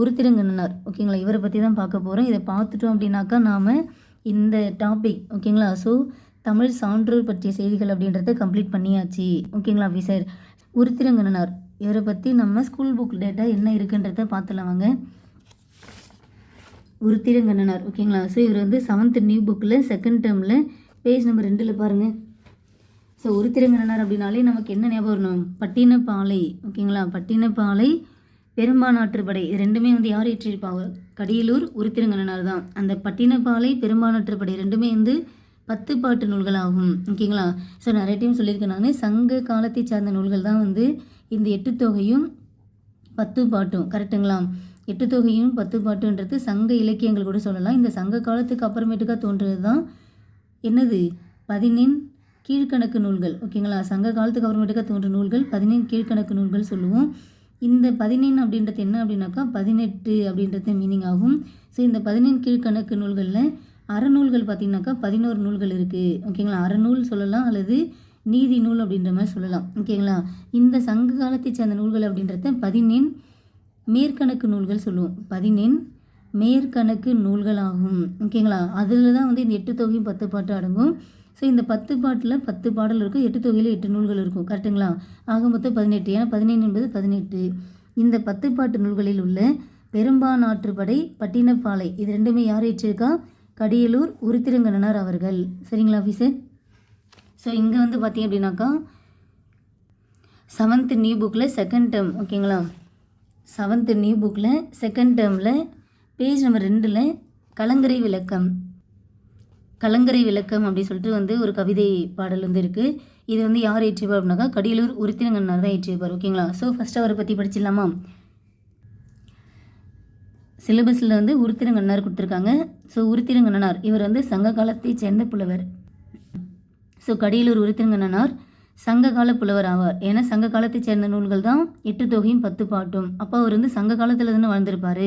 உருத்திரங்கண்ணனார். ஓகேங்களா, இவரை பற்றி தான் பார்க்க போகிறோம். இதை பார்த்துட்டோம் அப்படின்னாக்கா நாம் இந்த டாபிக் ஓகேங்களா, ஸோ தமிழ் சான்றோர் பற்றிய செய்திகள் அப்படின்றத கம்ப்ளீட் பண்ணியாச்சு. ஓகேங்களா ஆஃபீஸர். உருத்திரங்கண்ணனார் இவரை பற்றி நம்ம ஸ்கூல் புக் டேட்டா என்ன இருக்குன்றத பார்த்துலாம் வாங்க. உருத்திரங்கண்ணனார் ஓகேங்களா, ஸோ இவர் வந்து 7th நியூ புக்கில் 2nd டேர்மில் பேஜ் நம்பர் 2 பாருங்கள். ஸோ உருத்திரங்கண்ணனார் அப்படின்னாலே நமக்கு என்ன ஞாபகம் வரணும்? பட்டினப்பாலை. ஓகேங்களா, பட்டினப்பாலை, பெரும்பானாற்றுப்படை, இது ரெண்டுமே வந்து யார் ஏற்றிருப்பாங்க? கடியலூர் உருத்திரங்கண்ணனார் தான். அந்த பட்டினப்பாலை, பெரும்பானாற்றுப்படை ரெண்டுமே வந்து 10 பாட்டு நூல்கள் ஆகும். ஓகேங்களா, ஸோ நிறைய டைம் சொல்லியிருக்கேன் நான், சங்க காலத்தை சார்ந்த நூல்கள் தான் வந்து இந்த 8 தொகையும் 10 பாட்டும். கரெக்டுங்களா? 8 தொகையும் 10 பாட்டுன்றது சங்க இலக்கியங்கள் கூட சொல்லலாம். இந்த சங்க காலத்துக்கு அப்புறமேட்டுக்கா தோன்றுறது தான் என்னது? 14 கீழ்கணக்கு நூல்கள். ஓகேங்களா, சங்க காலத்துக்கு அப்புறமேட்டுக்கா தோன்ற நூல்கள் 14 கீழ்கணக்கு நூல்கள் சொல்லுவோம். இந்த 14 அப்படின்றது என்ன அப்படின்னாக்கா 18 அப்படின்றது மீனிங் ஆகும். ஸோ இந்த 14 கீழ்கணக்கு நூல்களில் அறநூல்கள் பார்த்திங்கனாக்கா 11 நூல்கள் இருக்குது. ஓகேங்களா, அறநூல் சொல்லலாம் அல்லது நீதி நூல் அப்படின்ற மாதிரி சொல்லலாம். ஓகேங்களா, இந்த சங்க காலத்தை சேர்ந்த நூல்கள் அப்படின்றத 14 மேற்கணக்கு நூல்கள் சொல்லுவோம். 14 மேற்கணக்கு நூல்கள் ஆகும். ஓகேங்களா, அதில் தான் வந்து இந்த 8 தொகையும் 10 பாட்டு அடங்கும். ஸோ இந்த 10 பாட்டில் 10 பாடல் இருக்கும், 8 தொகையில் 8 நூல்கள் இருக்கும். கரெக்டுங்களா? ஆக மொத்தம் 18. ஏன்னா 14 என்பது 18. இந்த 10 பாட்டு நூல்களில் உள்ள பெரும்பானாற்றுப்படை, பட்டினப்பாலை இது ரெண்டுமே யார் ஏற்றிருக்கா? கடியலூர் உருத்திரங்கண்ணனார் அவர்கள். சரிங்களா ஆஃபீஸர்? ஸோ இங்கே வந்து பார்த்தீங்க அப்படின்னாக்கா 7th நியூ புக்கில் 2nd டேர்ம். ஓகேங்களா, 7th நியூ புக்கில் 2nd டேர்மில் பேஜ் நம்பர் 2 கலங்கரை விளக்கம். கலங்கரை விளக்கம் அப்படின்னு சொல்லிட்டு வந்து ஒரு கவிதை பாடல் வந்து இருக்குது. இது வந்து யார் ஏற்றிருப்பார் அப்படின்னாக்கா கடியலூர் உருத்திரங்கண்ணனார் தான் ஏற்றிருப்பார். ஓகேங்களா, ஸோ ஃபஸ்ட்டு அவரை பற்றி படிச்சிடலாமா? சிலபஸில் வந்து உருத்திரங்கண்ணனார் கொடுத்துருக்காங்க. ஸோ உருத்திரங்கண்ணனார் இவர் வந்து சங்க காலத்தை சேர்ந்த புலவர். ஸோ கடியலூர் உருத்திரங்கண்ணனார் சங்க கால புலவர் ஆவார். ஏன்னா சங்க காலத்தை சேர்ந்த நூல்கள் தான் 8 தொகையும் 10 பாட்டும். அப்போ அவர் வந்து சங்க காலத்தில் தானே வாழ்ந்திருப்பார்.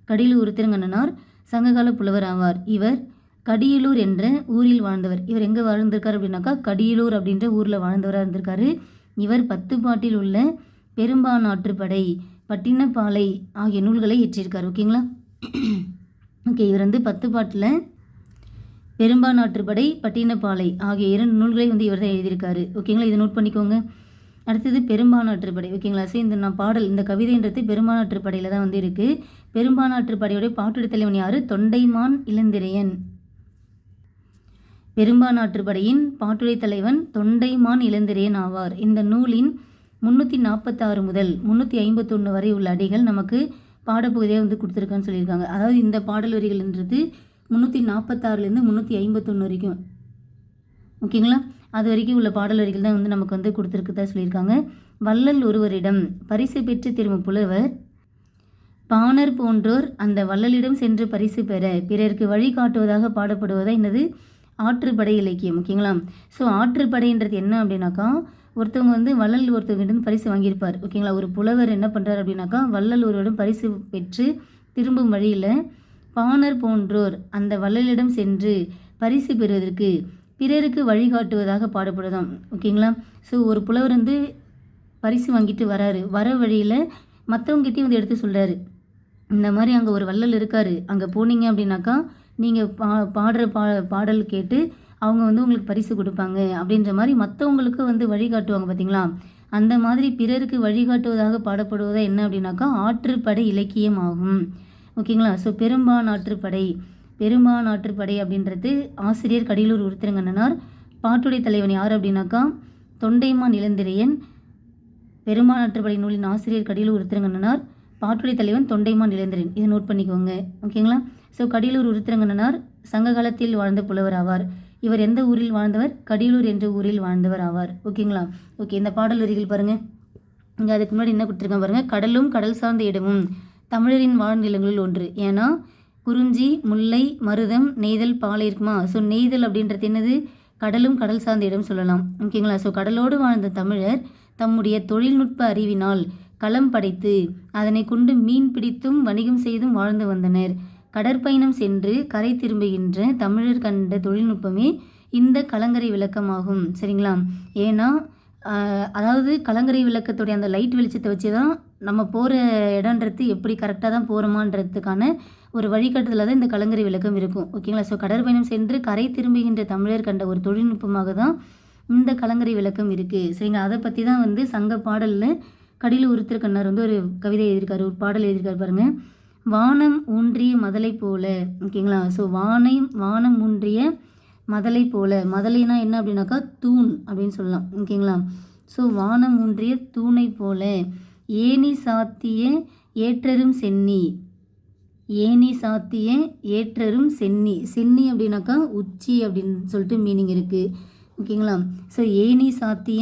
கடியலூர் உருத்திரங்கண்ணனார் சங்ககால புலவர் ஆவார். இவர் கடியலூர் என்ற ஊரில் வாழ்ந்தவர். இவர் எங்கே வாழ்ந்திருக்கார் அப்படின்னாக்கா கடியலூர் அப்படின்ற ஊரில் வாழ்ந்தவராக இருந்திருக்காரு. இவர் 10 பாட்டில் உள்ள பெரும்பானாற்றுப்படை, பட்டினப்பாலை ஆகிய நூல்களை ஏற்றிருக்கார். ஓகேங்களா, ஓகே. இவர் வந்து 10 பாட்டில் பெரும்பானாற்றுப்படை, பட்டினப்பாலை ஆகிய 2 நூல்களை வந்து இவர் தான் எழுதியிருக்காரு. ஓகேங்களா, இதை நோட் பண்ணிக்கோங்க. அடுத்தது பெரும்பானாற்றுப்படை. ஓகேங்களா, சரி இந்த பாடல் இந்த கவிதைன்றது பெரும்பானாற்றுப்படையில் தான் வந்து இருக்குது. பெரும்பானாற்றுப்படையுடைய பாட்டுடை தலைவன் யார்? தொண்டைமான் இளந்திரையன். பெரும்பானாற்றுப்படையின் பாட்டுடை தலைவன் தொண்டைமான் இளந்திரையன் ஆவார். இந்த நூலின் 346 முதல் 351 வரை உள்ள அடிகள் நமக்கு பாடப்பகுதியாக வந்து கொடுத்துருக்கான்னு சொல்லியிருக்காங்க. அதாவது இந்த பாடல் வரிகள்ன்றது 346லேருந்து 351 வரைக்கும். ஓகேங்களா, அது வரைக்கும் உள்ள பாடல் வரிகள் தான் வந்து நமக்கு வந்து கொடுத்துருக்குதான் சொல்லியிருக்காங்க. வள்ளல் ஒருவரிடம் பரிசு பெற்று திரும்பும் புலவர் பாணர் போன்றோர் அந்த வள்ளலிடம் சென்று பரிசு பெற பிறருக்கு வழிகாட்டுவதாக பாடப்படுவதா என்னது? ஆற்றுப்படை இலக்கியம். ஓகேங்களா, ஸோ ஆற்றுப்படைன்றது என்ன அப்படின்னாக்கா ஒருத்தவங்க வந்து வள்ளல் ஒருத்தவங்கிட்ட பரிசு வாங்கியிருப்பார். ஓகேங்களா, ஒரு புலவர் என்ன பண்ணுறார் அப்படின்னாக்கா வள்ளல் ஒருவரிடம் பரிசு பெற்று திரும்பும் வழியில் பாணர் போன்றோர் அந்த வள்ளலிடம் சென்று பரிசு பெறுவதற்கு பிறருக்கு வழிகாட்டுவதாக பாடப்படுதாம். ஓகேங்களா, ஸோ ஒரு புலவர் வந்து பரிசு வாங்கிட்டு வராரு. வர வழியில் மற்றவங்ககிட்டையும் வந்து எடுத்து சொல்கிறாரு, இந்த மாதிரி அங்கே ஒரு வள்ளல் இருக்கார், அங்கே போனீங்க அப்படின்னாக்கா நீங்கள் பாடுற பாடல் கேட்டு அவங்க வந்து உங்களுக்கு பரிசு கொடுப்பாங்க அப்படின்ற மாதிரி மற்றவங்களுக்கு வந்து வழிகாட்டுவாங்க. பார்த்தீங்களா, அந்த மாதிரி பிறருக்கு வழிகாட்டுவதாக பாடப்படுவதா என்ன அப்படின்னாக்கா ஆற்றுப்படை இலக்கியம் ஆகும். ஓகேங்களா, ஸோ பெரும்பானாற்றுப்படை அப்படின்றது ஆசிரியர் கடியலூர் உருத்திரங்கண்ணனார். பாட்டுடை தலைவன் யார் அப்படின்னாக்கா தொண்டைமான் இளந்திரையன். பெரும்பானாற்றுப்படை நூலின் ஆசிரியர் கடியலூர் உருத்திரங்கண்ணனார். பாட்டுடை தலைவன் தொண்டைமான் இளந்திரையன். இதை நோட் பண்ணிக்கோங்க. ஓகேங்களா, ஸோ கடியலூர் உருத்திரங்கண்ணனார் சங்க காலத்தில் வாழ்ந்த புலவர் ஆவார். இவர் எந்த ஊரில் வாழ்ந்தவர்? கடியலூர் என்ற ஊரில் வாழ்ந்தவர் ஆவார். ஓகேங்களா, ஓகே. இந்த பாடல் வரிகள் பாருங்கள். இங்கே அதுக்கு முன்னாடி என்ன கொடுத்துருக்காங்க பாருங்கள். கடலும் கடல் சார்ந்த இடமும் தமிழரின் வாழ்நிலங்களில் ஒன்று. ஏன்னா குறிஞ்சி, முல்லை, மருதம், நெய்தல், பாலை இருக்குமா? ஸோ நெய்தல் அப்படின்றது என்னது? கடலும் கடல் சார்ந்த இடம் சொல்லலாம். ஓகேங்களா, ஸோ கடலோடு வாழ்ந்த தமிழர் தம்முடைய தொழில்நுட்ப அறிவினால் களம் படைத்து அதனை கொண்டு மீன் பிடித்தும் வணிகம் செய்தும் வாழ்ந்து வந்தனர். கடற்பயணம் சென்று கரை திரும்புகின்ற தமிழர் கண்ட தொழில்நுட்பமே இந்த கலங்கரை விளக்கமாகும். சரிங்களா, ஏன்னா அதாவது கலங்கரை விளக்கத்துடைய அந்த லைட் வெளிச்சத்தை வச்சு தான் நம்ம போகிற இடன்றது எப்படி கரெக்டாக தான் போகிறோமான்றதுக்கான ஒரு வழிகாட்டுதலாக தான் இந்த கலங்கரை விளக்கம் இருக்கும். ஓகேங்களா? ஸோ கடற்பயணம் சென்று கரை திரும்புகின்ற தமிழர் கண்ட ஒரு தொழில்நுட்பமாக தான் இந்த கலங்கரை விளக்கம் இருக்குது. சரிங்களா? அதை பற்றி தான் வந்து சங்க பாடலில் கடிலூர் உருத்திரக்கண்ணர் வந்து ஒரு கவிதை எழுதியிருக்காரு, ஒரு பாடல் எழுதியிருக்காரு பாருங்கள். வானம் ஊன்றிய மதலை போல. ஓகேங்களா? ஸோ வானம் ஊன்றிய மதலை போல. மதலைனா என்ன அப்படின்னாக்கா தூண் அப்படின்னு சொல்லலாம். ஓகேங்களா? ஸோ வானம் ஊன்றிய தூணை போல ஏணி சாத்திய ஏற்றரும் சென்னி. ஏணி சாத்திய ஏற்றரும் சென்னி. சென்னி அப்படின்னாக்கா உச்சி அப்படின்னு சொல்லிட்டு மீனிங் இருக்குது. ஓகேங்களா? ஸோ ஏணி சாத்திய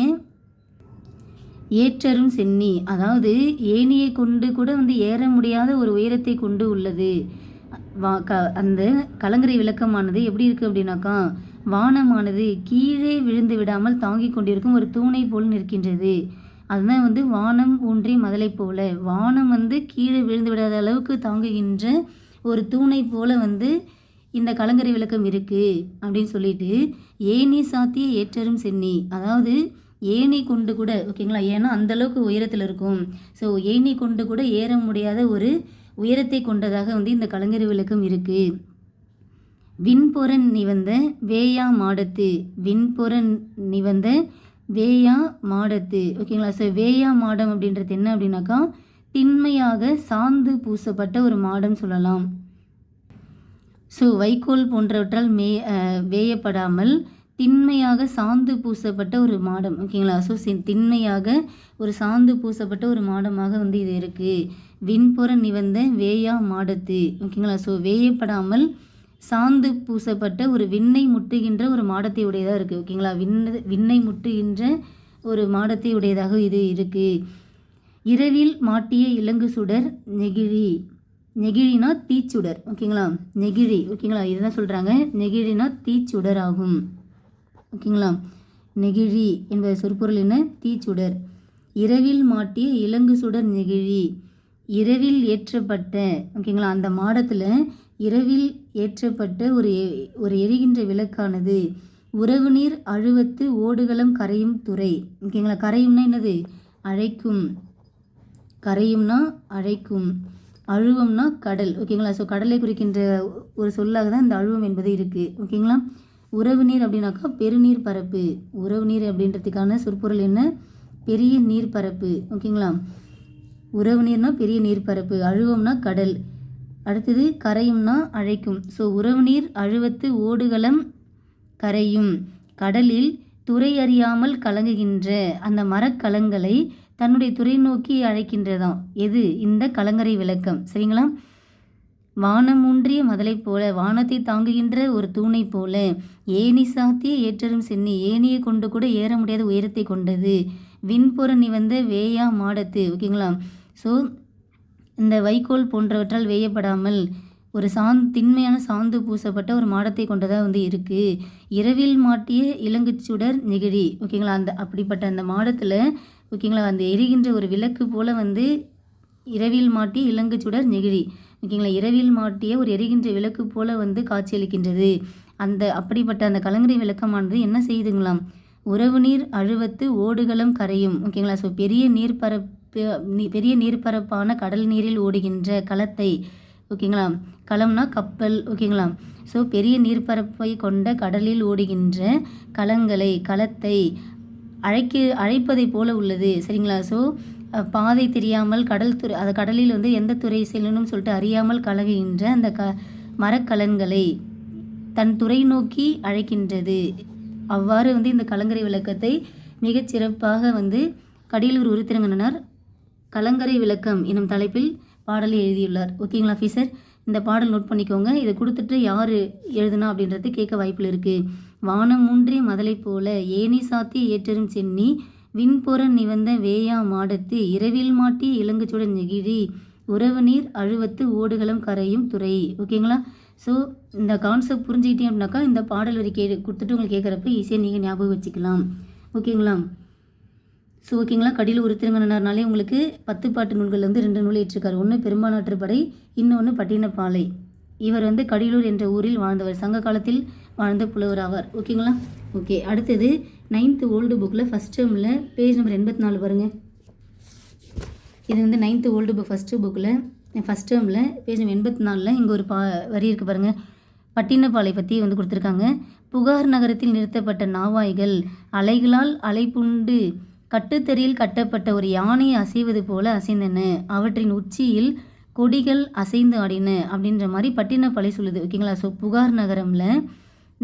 ஏற்றரும் சென்னி, அதாவது ஏணியை கொண்டு கூட வந்து ஏற முடியாத ஒரு உயரத்தை கொண்டு உள்ளது. அந்த கலங்கரை விளக்கமானது எப்படி இருக்குது அப்படின்னாக்கா வானமானது கீழே விழுந்து விடாமல் தாங்கி கொண்டிருக்கும் ஒரு தூணை போல் நிற்கின்றது. அதுதான் வந்து வானம் ஊன்றி மதலை போல. வானம் வந்து கீழே விழுந்து விடாத அளவுக்கு தாங்குகின்ற ஒரு தூணை போல வந்து இந்த கலங்கரை விளக்கம் இருக்குது அப்படின்னு சொல்லிட்டு ஏணி சாத்திய ஏற்றரும் சென்னி, அதாவது ஏணி கொண்டு கூட, ஓகேங்களா, ஏன்னா அந்தளவுக்கு உயரத்தில் இருக்கும். ஸோ ஏணி கொண்டு கூட ஏற முடியாத ஒரு உயரத்தை கொண்டதாக வந்து இந்த கலங்கரை விளக்கம் இருக்குது. விண்புறன் நிவந்த வேயா மாடத்து. விண்புறன் நிவந்த வேயா மாடத்து. ஓகேங்களா? ஸோ வேயா மாடம் அப்படின்றது என்ன அப்படின்னாக்கா திண்மையாக சாந்து பூசப்பட்ட ஒரு மாடம் சொல்லலாம். ஸோ வைக்கோல் போன்றவற்றால் வேயப்படாமல் திண்மையாக சாந்து பூசப்பட்ட ஒரு மாடம். ஓகேங்களா? ஸோ திண்மையாக ஒரு சாந்து பூசப்பட்ட ஒரு மாடமாக வந்து இது இருக்குது. விண்புற நிவந்த வேயா மாடத்து. ஓகேங்களா? ஸோ வேயப்படாமல் சாந்து பூசப்பட்ட ஒரு விண்ணை முட்டுகின்ற ஒரு மாடத்தை உடையதாக இருக்குது. ஓகேங்களா? விண்ணை முட்டுகின்ற ஒரு மாடத்தை உடையதாக இது இருக்குது. இரவில் மாட்டிய இலங்கு சுடர் நெகிழி. நெகிழினா தீச்சுடர். ஓகேங்களா? நெகிழி. ஓகேங்களா? இதுதான் சொல்கிறாங்க. நெகிழினா தீச்சுடர் ஆகும். ஓகேங்களா? நெகிழி என்பது சொற்பொருள் என்ன? தீச்சுடர். இரவில் மாட்டிய இலங்கு சுடர் நெகிழி. இரவில் ஏற்றப்பட்ட, ஓகேங்களா, அந்த மாடத்தில் இரவில் ஏற்றப்பட்ட ஒரு எரிகின்ற விளக்கானது உறவு நீர் அழுவத்து ஓடுகளம் கரையும் துறை. ஓகேங்களா? கரையும்னா என்னது? அழைக்கும். கரையும்னா அழைக்கும். அழுவம்னா கடல். ஓகேங்களா? ஸோ கடலை குறிக்கின்ற ஒரு சொல்லாக தான் இந்த அழுவம் என்பது இருக்குது. ஓகேங்களா? உறவு நீர் அப்படின்னாக்கா பெருநீர் பரப்பு. உறவு நீர் அப்படின்றதுக்கான சொற்பொருள் என்ன? பெரிய நீர்ப்பரப்பு. ஓகேங்களா? உறவு நீர்னா பெரிய நீர்ப்பரப்பு. அழுவம்னா கடல். அடுத்தது கரையும்னா அழைக்கும். ஸோ உறவு நீர் அழுவத்து ஓடுகளம் கரையும். கடலில் துறை அறியாமல் கலங்குகின்ற அந்த மரக்கலங்களை தன்னுடைய துறை நோக்கி அழைக்கின்றதாம். எது? இந்த கலங்கரை விளக்கம். சரிங்களா? வானம் ஊன்றிய மதலை போல, வானத்தை தாங்குகின்ற ஒரு தூணை போல, ஏணி சாத்திய ஏற்றரும் சென்னி, ஏணியை கொண்டு கூட ஏற முடியாத உயரத்தை கொண்டது. விண்புற நிவந்த வேயா மாடத்து. ஓகேங்களா? ஸோ இந்த வைக்கோல் போன்றவற்றால் வேயப்படாமல் ஒரு திண்மையான சாந்து பூசப்பட்ட ஒரு மாடத்தை கொண்டதாக வந்து இருக்குது. இரவில் மாட்டிய இலங்கு சுடர் நெகிழி. ஓகேங்களா? அப்படிப்பட்ட அந்த மாடத்தில், ஓகேங்களா, அந்த எரிகின்ற ஒரு விளக்கு போல் வந்து இரவில் மாட்டிய இலங்கு சுடர் நெகிழி. ஓகேங்களா? இரவில் மாட்டிய ஒரு எரிகின்ற விளக்கு போல் வந்து காட்சியளிக்கின்றது. அப்படிப்பட்ட அந்த கலங்கரை விளக்கமானது என்ன செய்யுதுங்களாம்? உறவு நீர் அழுவத்து ஓடுகளம் கரையும். ஓகேங்களா? ஸோ பெரிய நீர்ப்பரப்பான கடல் நீரில் ஓடுகின்ற களத்தை, ஓகேங்களா, களம்னா கப்பல். ஓகேங்களா? ஸோ பெரிய நீர்ப்பரப்பை கொண்ட கடலில் ஓடுகின்ற களத்தை அழைப்பதை போல உள்ளது. சரிங்களா? ஸோ பாதை தெரியாமல் கடலில் வந்து எந்த துறை செல்லணும்னு சொல்லிட்டு அறியாமல் கலங்குகின்ற அந்த மரக்கலன்களை தன் துறை நோக்கி அழைக்கின்றது. அவ்வாறு வந்து இந்த கலங்கரை விளக்கத்தை மிகச்சிறப்பாக வந்து கடிலூர் உருத்திரங்கண்ணனார் கலங்கரை விளக்கம் எனும் தலைப்பில் பாடலை எழுதியுள்ளார். ஓகேங்களா ஆஃபீஸர்? இந்த பாடல் நோட் பண்ணிக்கோங்க. இதை கொடுத்துட்டு யார் எழுதுனா அப்படின்றது கேட்க வாய்ப்பில் இருக்குது. வானம் ஊன்றிய மதலை போல ஏணி சாத்திய ஏற்றரும் சென்னி விண்புற நிவந்த வேயா மாடத்து இரவில் மாட்டிய இலங்குச்சுடன் நெகிழி உறவு நீர் அழுவத்து ஓடுகளம் கரையும் துறை. ஓகேங்களா? ஸோ இந்த கான்செப்ட் புரிஞ்சுக்கிட்டே அப்படின்னாக்கா இந்த பாடல் வரி கொடுத்துட்டு உங்களுக்கு கேட்குறப்ப ஈஸியாக நீங்கள் ஞாபகம் வச்சுக்கலாம். ஓகேங்களா? ஸோ ஓகேங்களா? கடிலூர் உருத்திரங்கண்ணனாலே உங்களுக்கு 10 பாட்டு நூல்கள் வந்து 2 நூல் ஏற்றிருக்காரு. ஒன்று பெரும்பாலாற்றுப்படை, இன்னொன்று பட்டினப்பாலை. இவர் வந்து கடிலூர் என்ற ஊரில் வாழ்ந்தவர். சங்க காலத்தில் வாழ்ந்த புலவர் ஆவார். ஓகேங்களா? ஓகே, அடுத்தது 9th ஓல்டு புக்கில் ஃபஸ்ட் டேர்மில் பேஜ் நம்பர் 84 பாருங்கள். இது வந்து 9th ஓல்டு புக் ஃபஸ்ட்டு புக்கில் ஃபஸ்ட் டேர்மில் பேஜ் நம்பர் 84 இங்கே ஒரு வரி இருக்குது பாருங்கள். பட்டினப்பாலை பற்றி வந்து கொடுத்துருக்காங்க. புகார் நகரத்தில் நிறுத்தப்பட்ட நாவாய்கள் அலைகளால் அலைப்புண்டு கட்டுத்தறியில் கட்டப்பட்ட ஒரு யானையை அசைவது போல அசைந்தன, அவற்றின் உச்சியில் கொடிகள் அசைந்து ஆடின அப்படின்ற மாதிரி பட்டினப்பாலை சொல்லுது. ஓகேங்களா. ஸோ புகார் நகரமில்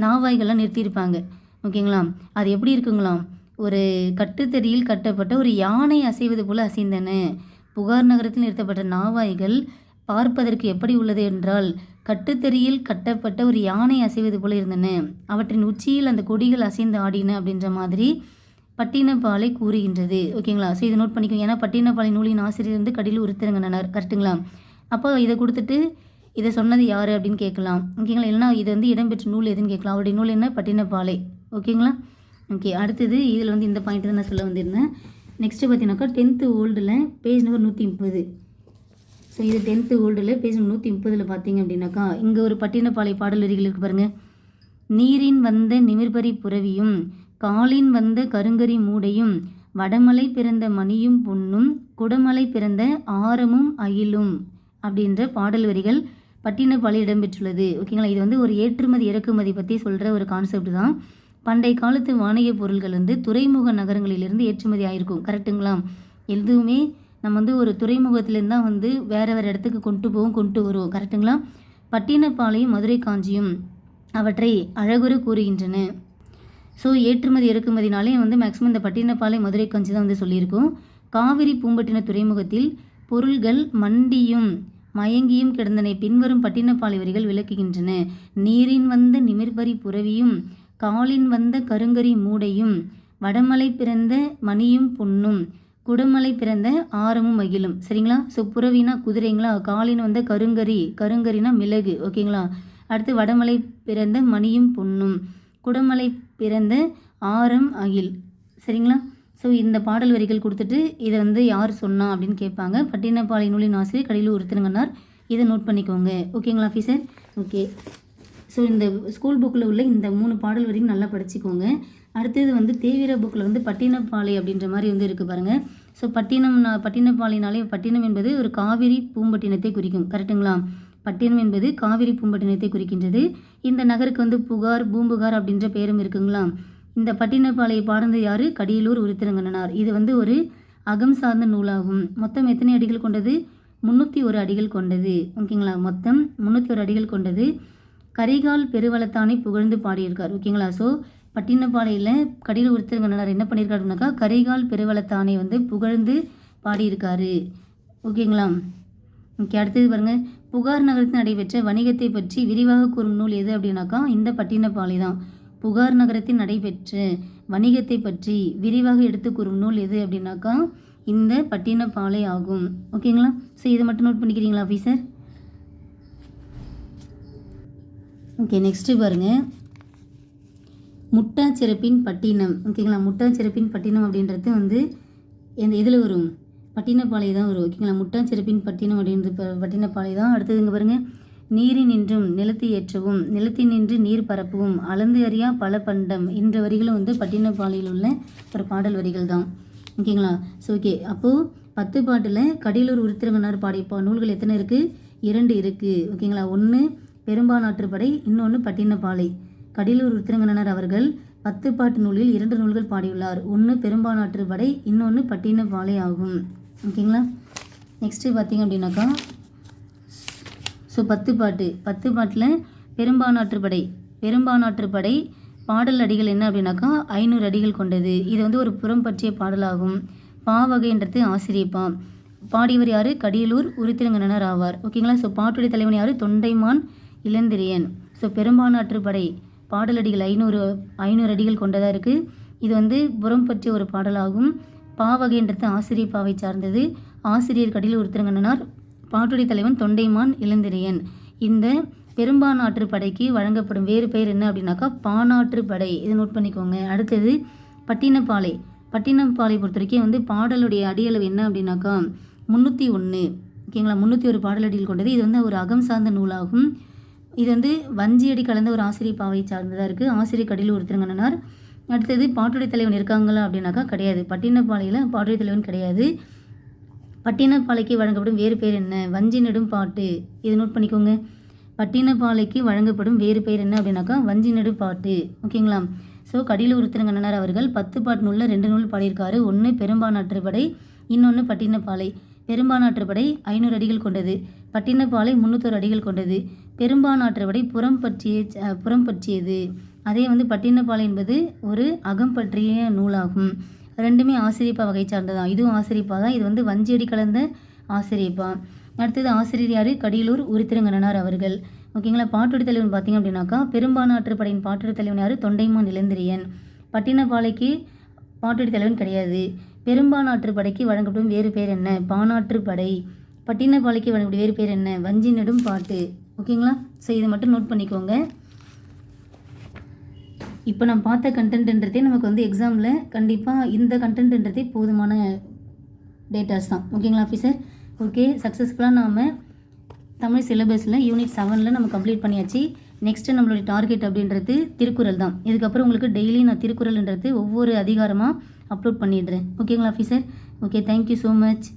நாவாய்கள்லாம் நிறுத்தியிருப்பாங்க. ஓகேங்களா. அது எப்படி இருக்குங்களாம், ஒரு கட்டுத்தறியில் கட்டப்பட்ட ஒரு யானை அசைவது போல அசைந்தன. புகார் நகரத்தில் நிறுத்தப்பட்ட நாவாய்கள் பார்ப்பதற்கு எப்படி உள்ளது என்றால் கட்டுத்தறியில் கட்டப்பட்ட ஒரு யானை அசைவது போல இருந்தன, அவற்றின் உச்சியில் அந்த கொடிகள் அசைந்து ஆடின அப்படின்ற மாதிரி பட்டினப்பாலை கூறுகின்றது. ஓகேங்களா. ஸோ இதை நோட் பண்ணிக்கோங்க. ஏன்னா பட்டினப்பாலை நூலின் ஆசிரியர் வந்து கடில் உருத்திரங்கண்ணனார். கரெக்டுங்களா. அப்போ இதை கொடுத்துட்டு இதை சொன்னது யார் அப்படின்னு கேட்கலாம். ஓகேங்களா. இல்லைனா இது வந்து இடம்பெற்ற நூல் எதுன்னு கேட்கலாம். அவருடைய நூல் என்ன, பட்டினப்பாலை. ஓகேங்களா. ஓகே. அடுத்தது இதில் வந்து இந்த பாயிண்ட் தான் நான் சொல்ல வந்திருந்தேன். நெக்ஸ்ட்டு பார்த்தீங்கன்னாக்கா 10th ஓல்டில் பேஜ் நம்பர் 130. ஸோ இது 10th ஓல்டில் பேஜ் நம்பர் 130 பார்த்தீங்க அப்படின்னாக்கா இங்கே ஒரு பட்டினப்பாலை பாடல் வரிகள் இருக்குது பாருங்கள். நீரின் வந்த நிமிர்பரி புரவியும் காலின் வந்த கருங்கரி மூடையும் வடமலை பிறந்த மணியும் பொன்னும் குடமலை பிறந்த ஆரமும் அயிலும் அப்படின்ற பாடல் வரிகள் பட்டினப்பாலை இடம்பெற்றுள்ளது. ஓகேங்களா. இது வந்து ஒரு ஏற்றுமதி இறக்குமதி பற்றி சொல்கிற ஒரு கான்செப்ட் தான். பண்டைய காலத்து வாணிக பொருள்கள் வந்து துறைமுக நகரங்களிலிருந்து ஏற்றுமதி ஆகிருக்கும். கரெக்டுங்களா. எதுவுமே நம்ம வந்து ஒரு துறைமுகத்திலேருந்து தான் வந்து வேறு வேறு இடத்துக்கு கொண்டு வருவோம். கரெக்டுங்களா. பட்டினப்பாலையும் மதுரை காஞ்சியும் அவற்றை அழகுற கூறுகின்றன. ஸோ ஏற்றுமதி இறக்குமதினாலே வந்து மேக்ஸிமம் இந்த பட்டினப்பாலை மதுரை காஞ்சி தான் வந்து சொல்லியிருக்கோம். காவிரி பூம்பட்டின துறைமுகத்தில் பொருள்கள் மண்டியும் மயங்கியும் கிடந்தனை பின்வரும் பட்டினப்பாலை வரிகள் விளக்குகின்றன. நீரின் வந்த நிமிர்பரி புரவியும் காலின் வந்த கருங்கரி மூடையும் வடமலை பிறந்த மணியும் பொன்னும் குடமலை பிறந்த ஆரமும் மகிழும். சரிங்களா. ஸோ புரவினா குதிரைங்களா, காலின் வந்த கருங்கரினா மிளகு. ஓகேங்களா. அடுத்து வடமலை பிறந்த மணியும் பொன்னும், குடமலை பிறந்த ஆரம் அகில். சரிங்களா. ஸோ இந்த பாடல் வரிகள் கொடுத்துட்டு இதை வந்து யார் சொன்னா அப்படின்னு கேட்பாங்க. பட்டினப்பாலை நூலின் ஆசிரியர் கடில் உருத்திரங்கண்ணார். இதை நோட் பண்ணிக்கோங்க. ஓகேங்களா ஆஃபீஸர். ஓகே. ஸோ இந்த ஸ்கூல் புக்கில் உள்ள இந்த 3 பாடல் வரைக்கும் நல்லா படிச்சுக்கோங்க. அடுத்தது வந்து தேவிர புக்கில் வந்து பட்டினப்பாலை அப்படின்ற மாதிரி வந்து இருக்குது பாருங்கள். ஸோ பட்டினப்பாலைனாலே பட்டினம் என்பது ஒரு காவிரி பூம்பட்டினத்தை குறிக்கும். கரெக்டுங்களா. பட்டினம் என்பது காவிரி பூம்பட்டினத்தை குறிக்கின்றது. இந்த நகருக்கு வந்து புகார் பூம்புகார் அப்படின்ற பேரும் இருக்குங்களா. இந்த பட்டினப்பாலையை பாடுறது யார், கடியலூர் உருத்திரங்கண்ணனார். இது வந்து ஒரு அகம் சார்ந்த நூலாகும். மொத்தம் எத்தனை அடிகள் கொண்டது, 301 அடிகள் கொண்டது. ஓகேங்களா. மொத்தம் 301 அடிகள் கொண்டது. கரிகால் பெருவளத்தானை புகழ்ந்து பாடியிருக்கார். ஓகேங்களா. ஸோ பட்டினப்பாலையில் கடியலூர் உருத்திரங்கண்ணனார் என்ன பண்ணியிருக்காருனாக்கா கரிகால் பெருவளத்தானை வந்து புகழ்ந்து பாடியிருக்காரு. ஓகேங்களா. ஓகே. அடுத்தது பாருங்கள். புகார் நகரத்தில் நடைபெற்ற வணிகத்தை பற்றி விரிவாக கூறும் நூல் எது அப்படின்னாக்கா இந்த பட்டினப்பாலை தான். புகார் நகரத்தில் நடைபெற்ற வணிகத்தை பற்றி விரிவாக எடுத்து கூறும் நூல் எது அப்படின்னாக்கா இந்த பட்டினப்பாலை ஆகும். ஓகேங்களா. ஸோ இதை மட்டும் நோட் பண்ணிக்கிறீங்களா ஆஃபீஸர். ஓகே. நெக்ஸ்ட்டு பாருங்கள். முட்டாச்சிறப்பின் பட்டினம். ஓகேங்களா. முட்டாச்சிறப்பின் பட்டினம் அப்படின்றது வந்து இந்த இதில் வரும் பட்டினப்பாலை தான் வரும். ஓகேங்களா. முட்டாச்சிறப்பின் பட்டினம் அப்படின்றது பட்டினப்பாலை தான். அடுத்தது இங்கே பாருங்கள். நீரின் நின்றும் நிலத்து ஏற்றவும் நிலத்தின் நின்று நீர் பரப்பவும் அளந்து அறியா பல பண்டம் என்ற வரிகளும் வந்து பட்டினப்பாலையில் உள்ள ஒரு பாடல் வரிகள் தான். ஓகேங்களா. So okay. அப்போது 10 பாட்டில் கடியலூர் உருத்திரங்கண்ணார் பாடிய நூல்கள் எத்தனை இருக்குது, 2 இருக்குது. ஓகேங்களா. ஒன்று பெரும்பானாற்றுப்படை, இன்னொன்று பட்டினப்பாலை. கடியலூர் உருத்திரங்கண்ணனார் அவர்கள் 10 பாட்டு நூலில் 2 நூல்கள் பாடியுள்ளார். ஒன்று பெரும்பானாற்றுப்படை, இன்னொன்று பட்டினப்பாலை ஆகும். ஓகேங்களா. நெக்ஸ்ட்டு பார்த்திங்க அப்படின்னாக்கா ஸோ 10 பாட்டில் பெரும்பானாற்றுப்படை பாடல் அடிகள் என்ன அப்படின்னாக்கா 500 அடிகள் கொண்டது. இது வந்து ஒரு புறம் பற்றிய பாடலாகும். பாவகைன்றது ஆசிரியப்பா. பாடியவர் யார், கடியலூர் உருத்திரங்கண்ணனார் ஆவார். ஓகேங்களா. ஸோ பாட்டுடைய தலைவன் யார், தொண்டைமான் இளந்திரையன். ஸோ பெரும்பானாற்றுப்படை பாடலடிகள் 500 அடிகள் கொண்டதாக இருக்குது. இது வந்து புறம் பற்றிய ஒரு பாடலாகும். பாவகைன்றது ஆசிரியப்பாவை சார்ந்தது. ஆசிரியர் கடியலூர் உருத்திரங்கண்ணனார். பாட்டுடைய தலைவன் தொண்டைமான் இளந்திரையன். இந்த பெரும்பானாற்றுப்படைக்கு வழங்கப்படும் வேறு பெயர் என்ன அப்படின்னாக்கா பானாற்றுப்படை. இதை நோட் பண்ணிக்கோங்க. அடுத்தது பட்டினப்பாலை. பட்டினப்பாலை பொறுத்த வரைக்கும் வந்து பாடலுடைய அடியளவு என்ன அப்படின்னாக்கா 301. ஓகேங்களா. 301 பாடலடிகள் கொண்டது. இது வந்து ஒரு அகம் சார்ந்த நூலாகும். இது வந்து வஞ்சியடி கலந்த ஒரு ஆசிரியப்பாவை சார்ந்ததாக இருக்குது. ஆசிரியர் கடியலூர் உருத்திரங்கண்ணனார். அடுத்தது பாட்டுடை தலைவன் இருக்காங்களா அப்படின்னாக்கா கிடையாது. பட்டினப்பாலையில் பாட்டுடை தலைவன் கிடையாது. பட்டினப்பாலைக்கு வழங்கப்படும் வேறு பேர் என்ன? வஞ்சி நெடும் பாட்டு. இதை நோட் பண்ணிக்கோங்க. பட்டினப்பாலைக்கு வழங்கப்படும் வேறு பேர் என்ன அப்படின்னாக்கா வஞ்சி நெடு பாட்டு. ஓகேங்களா? ஸோ கடியலூர் உருத்திரங்கண்ணனார் அவர்கள் 10 பாட்டு நூலில் 2 நூல் பாடியிருக்காரு. ஒன்று பெரும்பானாற்றுப்படை, இன்னொன்று பட்டினப்பாலை. பெரும்பானாற்றுப்படை 500 அடிகள் கொண்டது, பட்டினப்பாலை 301 அடிகள் கொண்டது. பெரும்பானாற்றுப்படை புறம் பற்றியது. அதே பட்டினப்பாலை என்பது ஒரு அகம் பற்றிய நூலாகும். ரெண்டுமே ஆசிரியப்பா வகை சார்ந்ததான். இதுவும் ஆசிரியப்பா தான். இது வஞ்சியடி கலந்த ஆசிரியப்பா. அடுத்தது ஆசிரியர் யார்? கடியலூர் உருத்திரங்கண்ணனார் அவர்கள். ஓகேங்களா? பாட்டுடை தலைவன் பார்த்திங்க அப்படின்னாக்கா பெரும்பானாற்றுப்படையின் பாட்டுடை தலைவன் யார்? தொண்டைமான் இளந்திரியன். பட்டினப்பாலைக்கு பாட்டுடை தலைவன் கிடையாது. பெரும்பானாற்றுப்படைக்கு வழங்கப்படும் வேறு பேர் என்ன? பானாற்றுப்படை. பட்டினப்பாலைக்கு வழங்கப்படும் வேறு பேர் என்ன? வஞ்சி நெடும் பாட்டு. ஓகேங்களா? ஸோ இதை மட்டும் நோட் பண்ணிக்கோங்க. இப்போ நான் பார்த்த கண்டென்ட்ன்றதே நமக்கு எக்ஸாமில் கண்டிப்பாக இந்த கண்டென்ட்ன்றதே போதுமான டேட்டாஸ் தான். ஓகேங்களா ஆஃபீஸர்? ஓகே, சக்ஸஸ்ஃபுல்லாக நாம் தமிழ் சிலபஸில் யூனிட் 7 நம்ம கம்ப்ளீட் பண்ணியாச்சு. நெக்ஸ்ட்டு நம்மளுடைய டார்கெட் அப்படின்றது திருக்குறள் தான். இதுக்கப்புறம் உங்களுக்கு டெய்லி நான் திருக்குறள்ன்றது ஒவ்வொரு அதிகாரமாக அப்லோட் பண்ணிடுறேன். ஓகேங்களா officer? Okay, thank you so much.